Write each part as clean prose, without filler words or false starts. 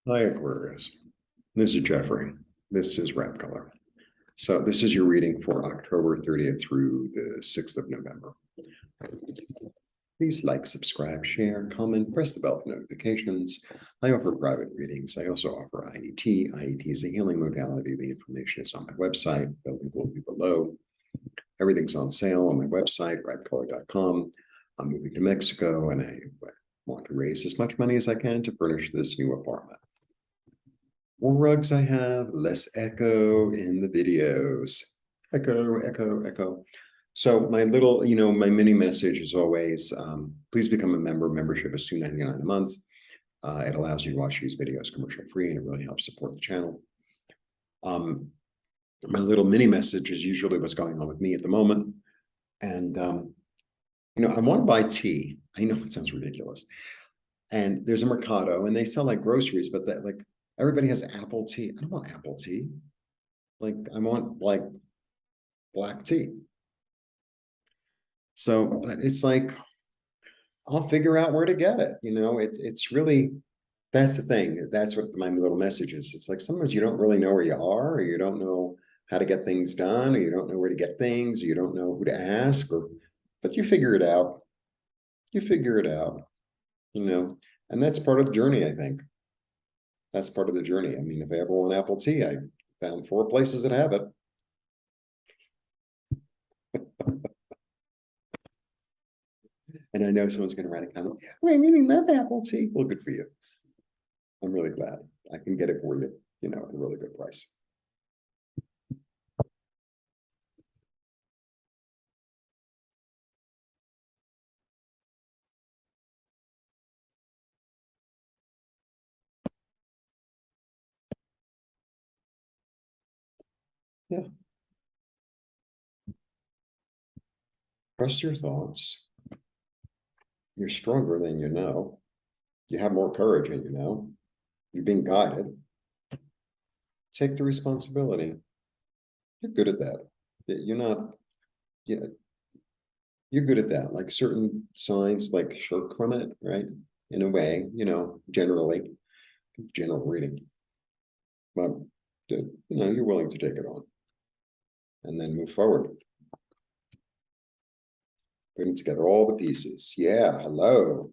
Hi, Aquarius. This is Jeffrey. This is Ripecolor. So this is your reading for October 30th through the 6th of November. Please like, subscribe, share, comment, press the bell for notifications. I offer private readings. I also offer IET. IET is a healing modality. The information is on my website. The link will be below. Everything's on sale on my website, ripecolor.com. I'm moving to Mexico and I want to raise as much money as I can to furnish this new apartment. More rugs I have, less echo in the videos. Echo, echo, echo. So my little, my mini message is always, please become a member. Membership is $2.99 a month. It allows you to watch these videos commercial free, and it really helps support the channel. My little mini message is usually what's going on with me at the moment. And, I want to buy tea. I know it sounds ridiculous. And there's a Mercado, and they sell like groceries, but that like everybody has apple tea. I don't want apple tea. Like I want like black tea. So it's like I'll figure out where to get it. It's really that's the thing. That's what my little message is. It's like sometimes you don't really know where you are, or you don't know how to get things done, or you don't know where to get things, or you don't know who to ask, but you figure it out. You figure it out, and that's part of the journey, I think. That's part of the journey. I mean, if I ever want apple tea, I found 4 places that have it. And I know someone's going to write a comment. I really love apple tea. Well, good for you. I'm really glad I can get it for you, at a really good price. Yeah. Trust your thoughts. You're stronger than you know. You have more courage than you know. You're being guided. Take the responsibility. You're good at that. You're not, yeah, you're good at that. Like certain signs, like shirk from it, right? In a way, generally, general reading. But, you're willing to take it on and then move forward. Putting together all the pieces. Yeah, hello.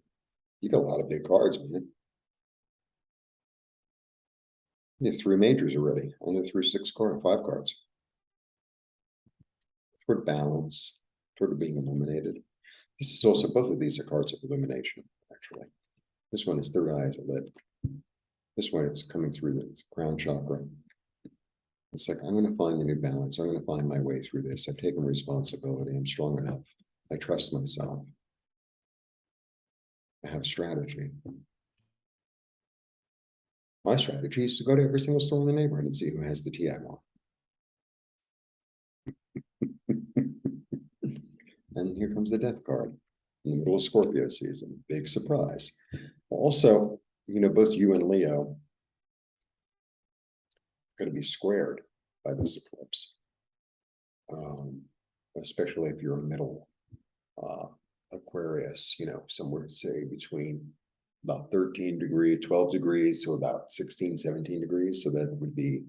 You got a lot of big cards, man. You have 3 majors already. Only through 5 cards. Toward balance, toward being illuminated. This is also, both of these are cards of illumination, actually. This one is third eye as a lid. This one, it's coming through the crown chakra. It's like, I'm going to find the new balance. I'm going to find my way through this. I've taken responsibility. I'm strong enough. I trust myself. I have strategy. My strategy is to go to every single store in the neighborhood and see who has the tea I want. And here comes the death card in the middle of Scorpio season. Big surprise. Also, both you and Leo are going to be squared by this eclipse, especially if you're a middle Aquarius, somewhere say between about 13 degrees, 12 degrees to about 16, 17 degrees. So that would be,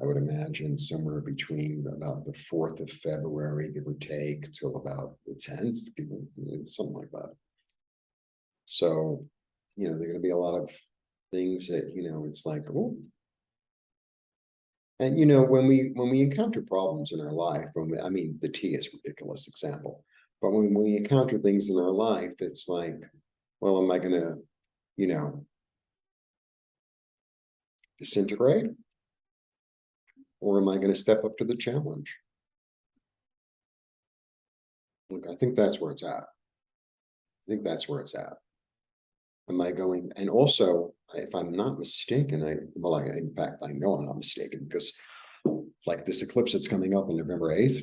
I would imagine, somewhere between about the 4th of February, give or take, till about the 10th, something like that. So, there are going to be a lot of things that, it's like, oh. And, when we encounter problems in our life, the tea is a ridiculous example, but when we encounter things in our life, it's like, well, am I going to, disintegrate? Or am I going to step up to the challenge? Look, I think that's where it's at. I think that's where it's at. Am I going? And also, if I'm not mistaken, in fact, I know I'm not mistaken, because like this eclipse that's coming up on November 8th,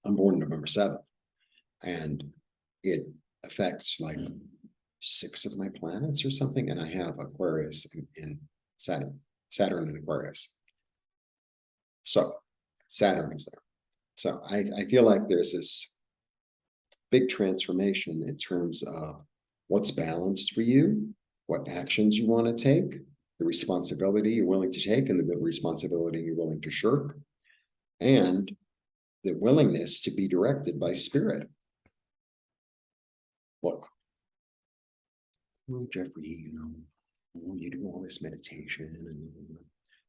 I'm born November 7th, and it affects like 6 of my planets or something. And I have Aquarius in Saturn in Aquarius. So Saturn is there. So I feel like there's this big transformation in terms of what's balanced for you what actions you want to take, the responsibility you're willing to take, and the responsibility you're willing to shirk, and the willingness to be directed by spirit. Look, oh, Jeffrey, you do all this meditation, and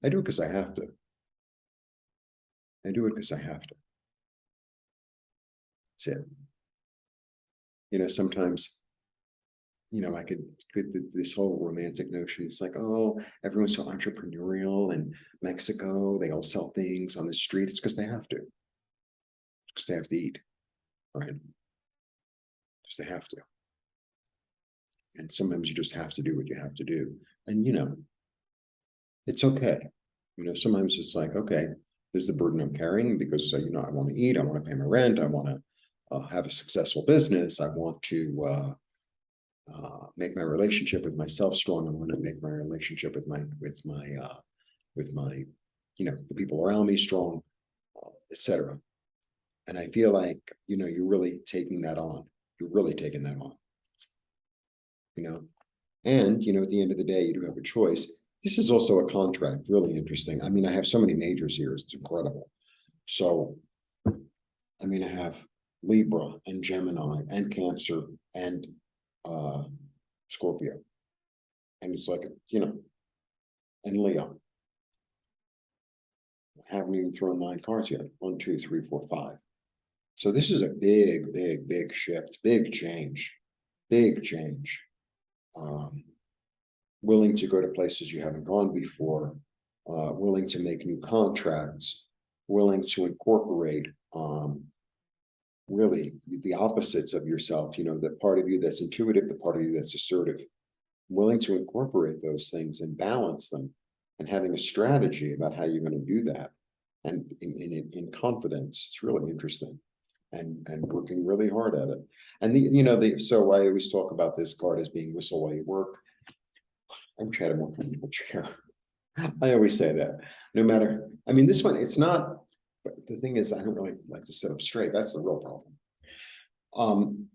I do it because I have to. I do it because I have to. That's it. Sometimes, I could this whole romantic notion. It's like, oh, everyone's so entrepreneurial in Mexico. They all sell things on the street. It's because they have to. Because they have to eat, right? Because they have to. And sometimes you just have to do what you have to do. And, it's okay. Sometimes it's like, okay, this is the burden I'm carrying because, I want to eat. I want to pay my rent. I want to have a successful business. I want to make my relationship with myself strong. I want to make my relationship with my the people around me strong, etc. And I feel like, you're really taking that on. You're really taking that on. And, at the end of the day, you do have a choice. This is also a contract, really interesting. I mean, I have so many majors here. It's incredible. So, I have Libra and Gemini and Cancer and Scorpio. And it's like, and Leo. I haven't even thrown 9 cards yet. 1, 2, 3, 4, 5. So this is a big, big, big shift, big change. Willing to go to places you haven't gone before, willing to make new contracts, willing to incorporate really the opposites of yourself, the part of you that's intuitive, the part of you that's assertive, willing to incorporate those things and balance them, and having a strategy about how you're going to do that, and in confidence. It's really interesting. And working really hard at it. And so I always talk about this card as being whistle while you work. I wish I had a more comfortable chair. I always say that. No matter, this one, it's not, but the thing is, I don't really like to sit up straight. That's the real problem.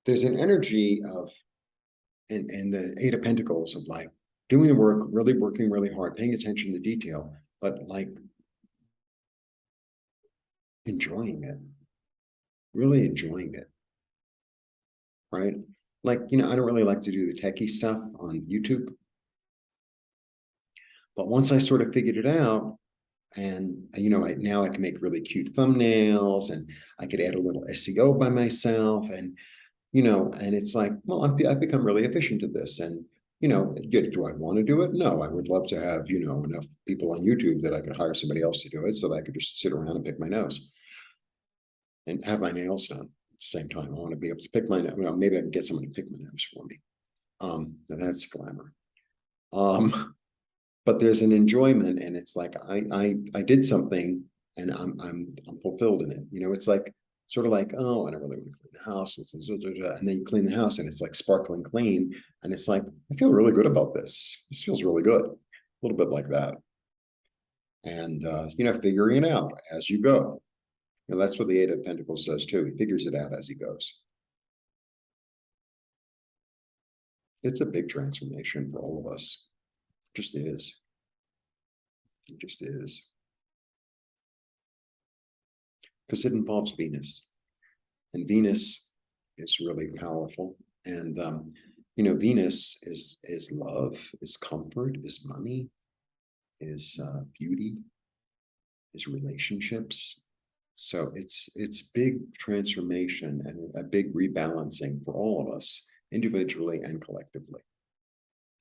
There's an energy of, and the 8 of Pentacles of like doing the work, really working really hard, paying attention to detail, but like enjoying it, really enjoying it, right? Like, I don't really like to do the techie stuff on YouTube. But once I sort of figured it out, and, now I can make really cute thumbnails, and I could add a little SEO by myself, and, and it's like, well, I've become really efficient at this. And, do I want to do it? No, I would love to have, enough people on YouTube that I could hire somebody else to do it so that I could just sit around and pick my nose and have my nails done. At the same time, I want to be able to pick my, maybe I can get someone to pick my nose for me. That's glamour. But there's an enjoyment, and it's like I did something, and I'm fulfilled in it. It's like sort of like, oh, I don't really want to clean the house, and then you clean the house, and it's like sparkling clean, and it's like, I feel really good about this. This feels really good, a little bit like that. And figuring it out as you go. That's what the 8 of Pentacles does too. He figures it out as he goes. It's a big transformation for all of us. It just is. It just is. Because it involves Venus. And Venus is really powerful. And Venus is love, is comfort, is money, is beauty, is relationships. So it's big transformation and a big rebalancing for all of us, individually and collectively.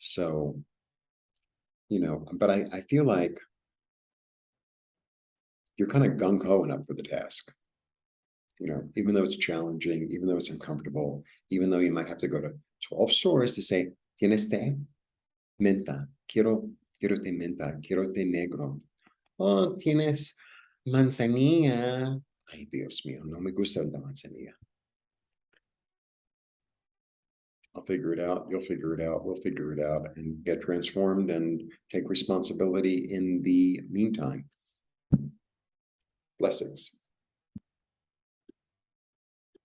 So, but I feel like you're kind of gung-ho enough for the task. Even though it's challenging, even though it's uncomfortable, even though you might have to go to 12 stores to say, ¿Tienes té? Menta. Quiero té menta. Quiero té negro. Oh, ¿tienes manzanilla? Ay, Dios mío, no me gusta la manzanilla. I'll figure it out. You'll figure it out. We'll figure it out and get transformed and take responsibility in the meantime. Blessings.